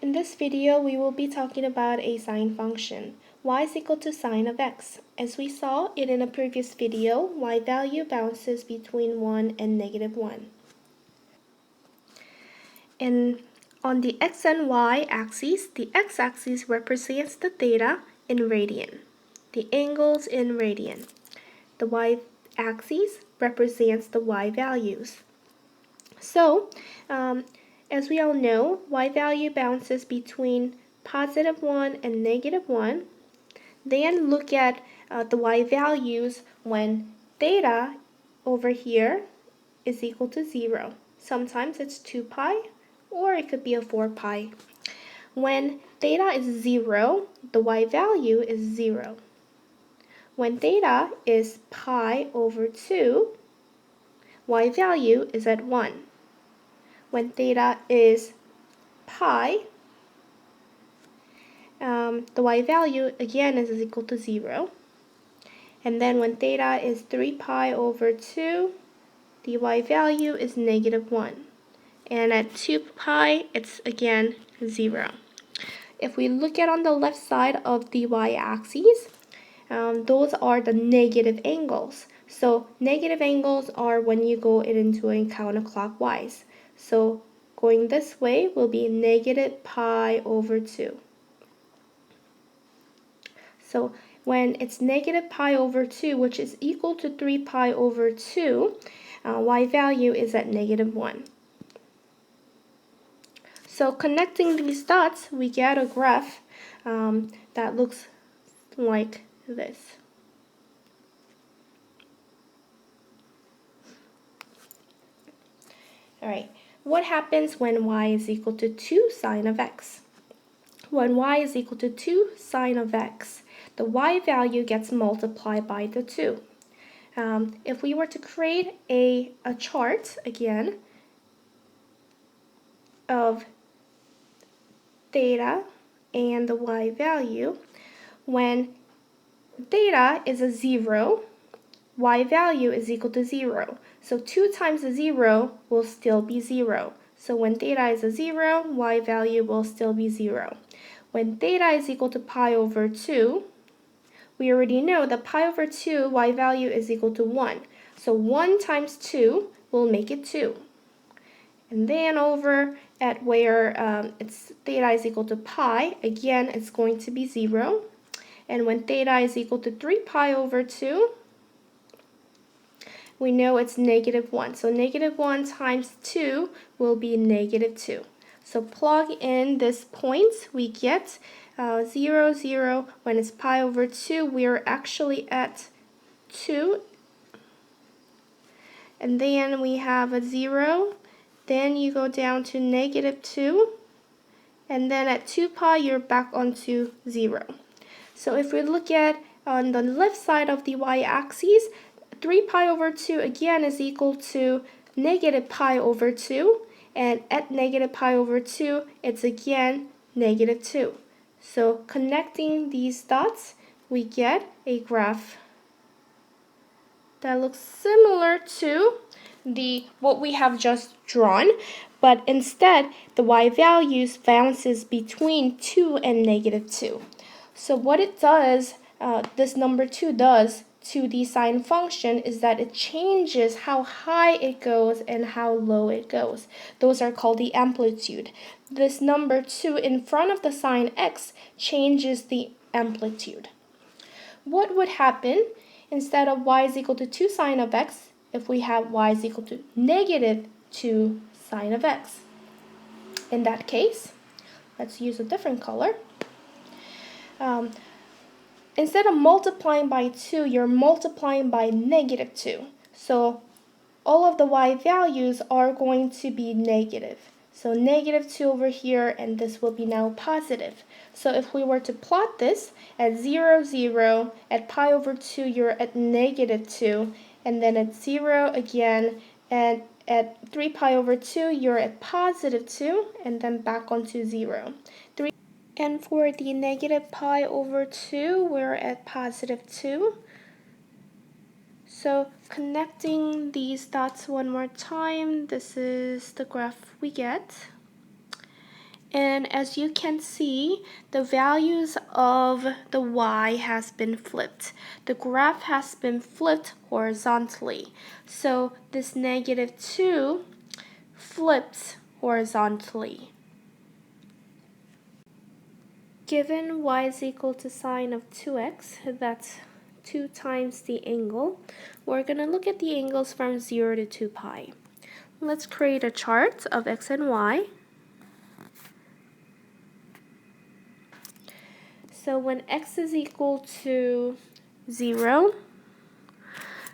In this video, we will be talking about a sine function. Y is equal to sine of x. As we saw it in a previous video, y value bounces between 1 and negative 1. And on the x and y axes, the x-axis represents the theta in radian, the angles in radian. The y-axis represents the y values. So, as we all know, y value bounces between positive 1 and negative 1. Then look at the y values when theta over here is equal to 0. Sometimes it's 2 pi, or it could be a 4 pi. When theta is 0, the y value is 0. When theta is pi over 2, y value is at 1. When theta is pi, the y value again is equal to 0. And then when theta is 3 pi over 2, the y value is negative 1. And at 2 pi, it's again 0. If we look at on the left side of the y-axis, those are the negative angles. So negative angles are when you go into a counterclockwise. So going this way will be negative pi over 2. So when it's negative pi over 2, which is equal to 3 pi over 2, y value is at negative 1. So connecting these dots, we get a graph that looks like this. Alright, what happens when y is equal to 2 sine of x? When y is equal to 2 sine of x, the y value gets multiplied by the 2. If we were to create a chart again of theta and the y value, when theta is a 0, y value is equal to 0. So 2 times a 0 will still be 0. So when theta is a 0, y value will still be 0. When theta is equal to pi over 2, we already know that pi over 2, y value is equal to 1. So 1 times 2 will make it 2. And then over at where it's theta is equal to pi, again, it's going to be 0. And when theta is equal to 3 pi over 2, we know it's negative 1. So negative 1 times 2 will be negative 2. So plug in this point, we get 0, 0. When it's pi over 2, we're actually at 2. And then we have a 0. Then you go down to negative 2. And then at 2 pi, you're back onto 0. So if we look at on the left side of the y-axis, 3 pi over 2 again is equal to negative pi over 2. And at negative pi over 2, it's again negative 2. So connecting these dots, we get a graph that looks similar to what we have just drawn, but instead the y values bounces between 2 and negative 2. So what it does, this number 2 does to the sine function is that it changes how high it goes and how low it goes. Those are called the amplitude. This number 2 in front of the sine x changes the amplitude. What would happen instead of y is equal to 2 sine of x if we have y is equal to negative 2 sine of x? In that case, let's use a different color. Instead of multiplying by 2, you're multiplying by negative 2. So all of the y values are going to be negative. So negative 2 over here, and this will be now positive. So if we were to plot this at 0, 0, at pi over 2, you're at negative 2, and then at 0 again, and at 3 pi over 2, you're at positive 2, and then back onto 0. And for the negative pi over 2, we're at positive 2. So connecting these dots one more time, this is the graph we get. And then as you can see, the values of the y has been flipped. The graph has been flipped horizontally. So this -2 flips horizontally. Given y is equal to sine of 2x, that's 2 times the angle, we're going to look at the angles from 0 to 2 pi. Let's create a chart of x and y. So when x is equal to 0,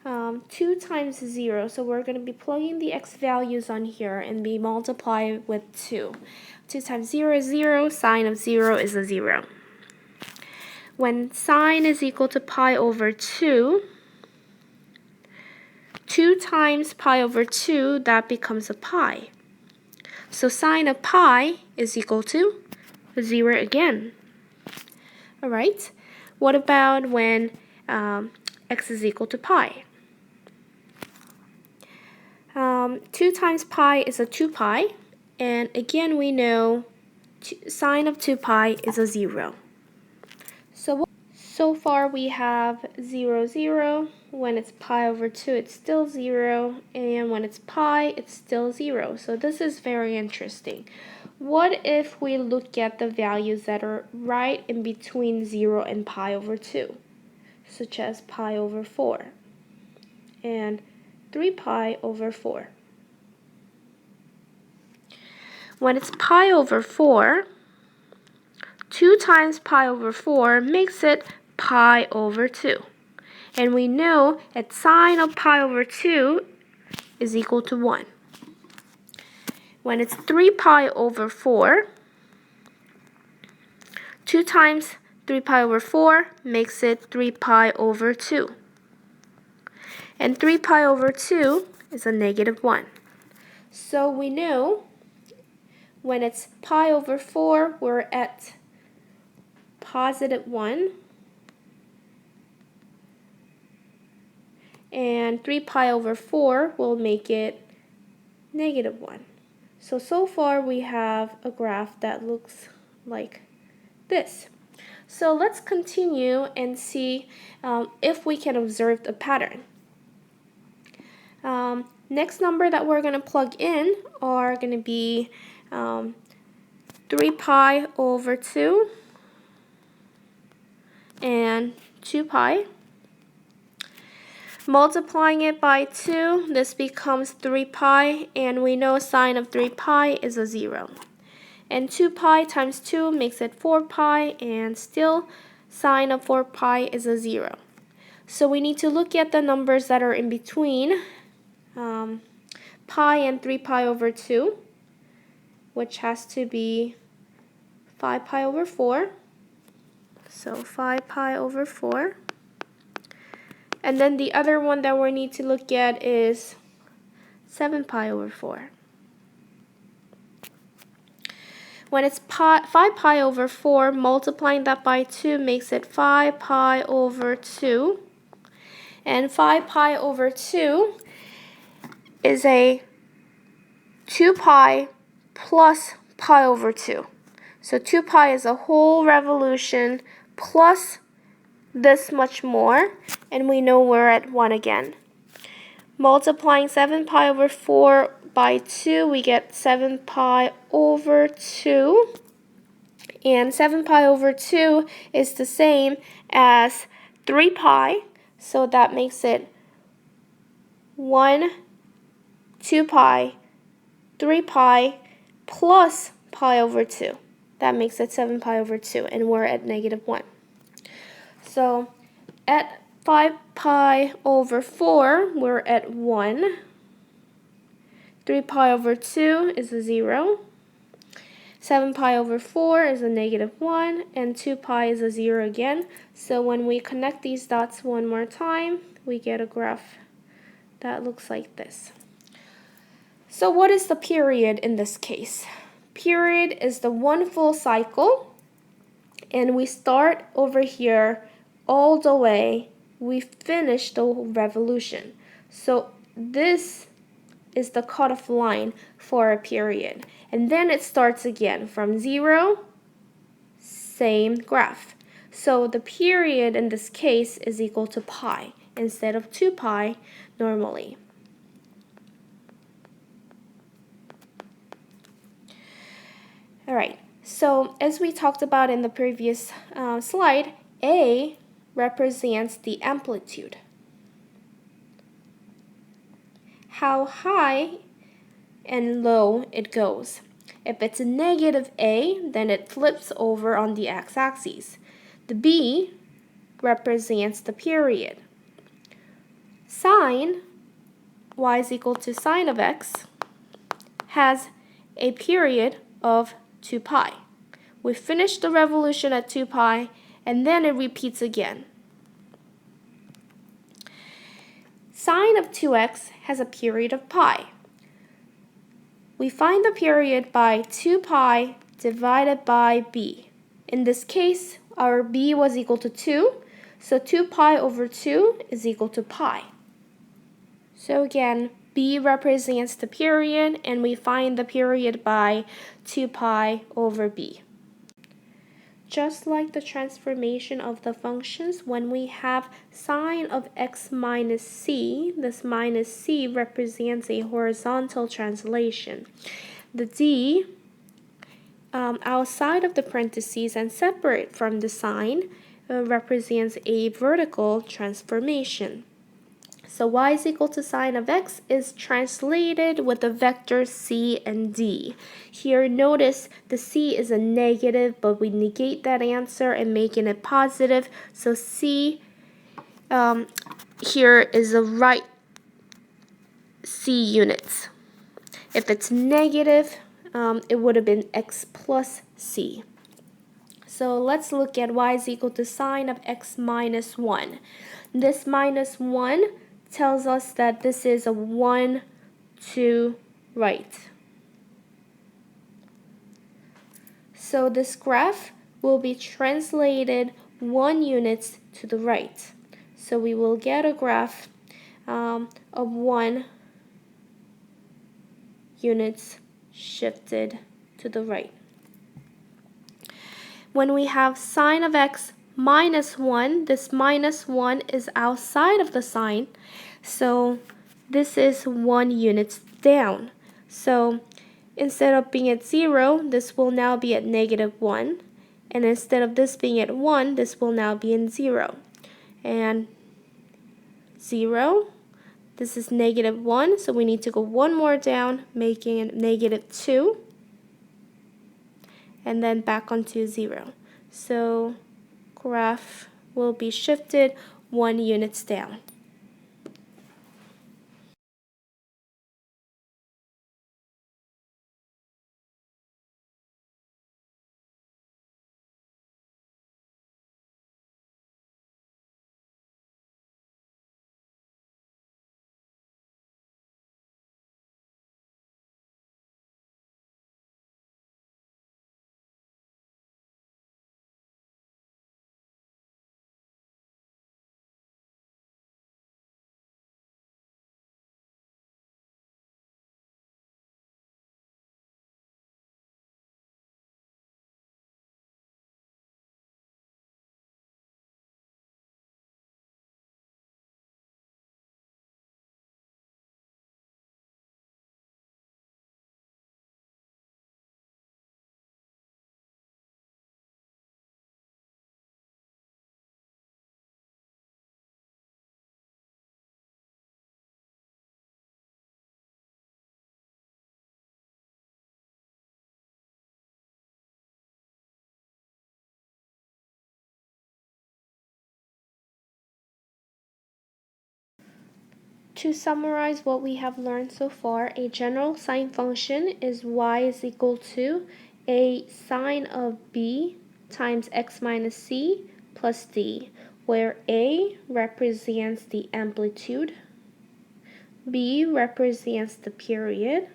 2 times 0, so we're going to be plugging the x values on here and be multiplied with 2. 2 times 0 is 0, sine of 0 is a 0. When sine is equal to pi over 2, 2 times pi over 2, that becomes a pi. So sine of pi is equal to 0 again. Alright, what about when x is equal to pi? 2 times pi is a 2 pi, and again we know sine of 2 pi is a 0. So far we have 0, 0. When it's pi over 2, it's still 0, and when it's pi, it's still 0. So this is very interesting. What if we look at the values that are right in between 0 and pi over 2, such as pi over 4 and 3 pi over 4? When it's pi over 4, 2 times pi over 4 makes it pi over 2. And we know that sine of pi over 2 is equal to 1. When it's 3 pi over 4, 2 times 3 pi over 4 makes it 3 pi over 2. And 3 pi over 2 is a -1. So we know when it's pi over 4, we're at +1. And 3 pi over 4 will make it -1. So far we have a graph that looks like this. So let's continue and see if we can observe the pattern. Next number that we're going to plug in are going to be 3 pi over 2 and 2 pi. Multiplying it by 2, this becomes 3 pi, and we know sine of 3 pi is a 0. And 2 pi times 2 makes it 4 pi, and still sine of 4 pi is a 0. So we need to look at the numbers that are in between pi and 3 pi over 2, which has to be 5 pi over 4. So 5 pi over 4. And then the other one that we need to look at is 7 pi over 4. When it's 5 pi over 4, multiplying that by 2 makes it 5 pi over 2. And 5 pi over 2 is a 2 pi plus pi over 2. So 2 pi is a whole revolution plus this much more, and we know we're at 1 again. Multiplying 7 pi over 4 by 2, we get 7 pi over 2. And 7 pi over 2 is the same as 3 pi, so that makes it 1, 2 pi, 3 pi, plus pi over 2. That makes it 7 pi over 2, and we're at -1. So at 5 pi over 4, we're at 1. 3 pi over 2 is a 0. 7 pi over 4 is a -1, and 2 pi is a 0 again. So when we connect these dots one more time, we get a graph that looks like this. So what is the period in this case? Period is the one full cycle, and we start over here all the way, we finish the revolution. So this is the cutoff line for a period. And then it starts again from 0, same graph. So the period in this case is equal to pi instead of 2 pi normally. All right, so as we talked about in the previous slide, A represents the amplitude. How high and low it goes. If it's a negative A, then it flips over on the x-axis. The B represents the period. Sine, y is equal to sine of x, has a period of 2 pi. We finish the revolution at 2 pi, and then it repeats again. Sine of 2x has a period of pi. We find the period by 2 pi divided by b. In this case, our b was equal to 2, so 2 pi over 2 is equal to pi. So again, b represents the period, and we find the period by 2 pi over b. Just like the transformation of the functions, when we have sine of x minus c, this minus c represents a horizontal translation. The d outside of the parentheses and separate from the sign represents a vertical transformation. So y is equal to sine of x is translated with the vectors c and d. Here notice the c is a negative, but we negate that answer and making it positive. So c here is a right c units. If it's negative, it would have been x plus c. So let's look at y is equal to sine of x minus 1. This minus 1 tells us that this is a 1 to right. So this graph will be translated 1 units to the right. So we will get a graph of 1 units shifted to the right. When we have sine of x minus 1, this minus 1 is outside of the sign, so this is 1 units down. So instead of being at 0, this will now be at negative 1, and instead of this being at 1, this will now be in 0. And 0, this is negative 1, so we need to go one more down, making it negative 2, and then back onto 0. So graph will be shifted 1 units down. To summarize what we have learned so far, a general sine function is y is equal to a sine of b times x minus c plus d, where a represents the amplitude, b represents the period,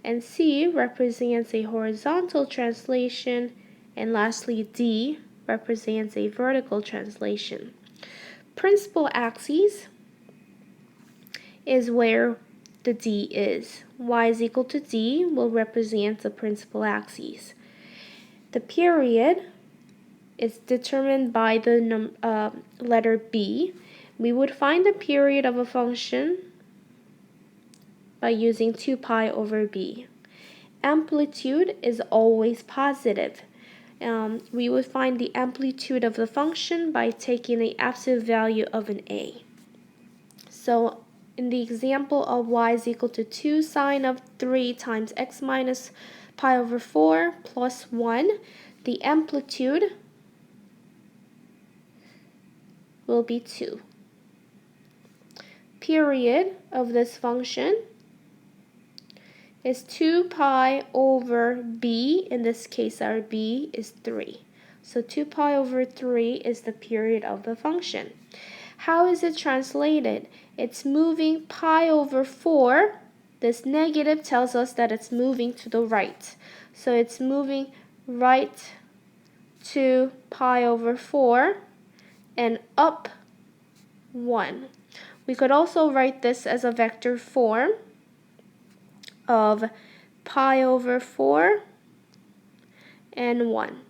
and c represents a horizontal translation, and lastly d represents a vertical translation. Principal axes is where the d is. Y is equal to d will represent the principal axis. The period is determined by the letter b. We would find the period of a function by using 2 pi over b. Amplitude is always positive. We would find the amplitude of the function by taking the absolute value of an a. So in the example of y is equal to 2 sine of 3 times x minus pi over 4 plus 1, the amplitude will be 2. Period of this function is 2 pi over b. In this case, our b is 3. So 2 pi over 3 is the period of the function. How is it translated? It's moving pi over 4. This negative tells us that it's moving to the right. So it's moving right to pi over 4 and up 1. We could also write this as a vector form of pi over 4 and 1.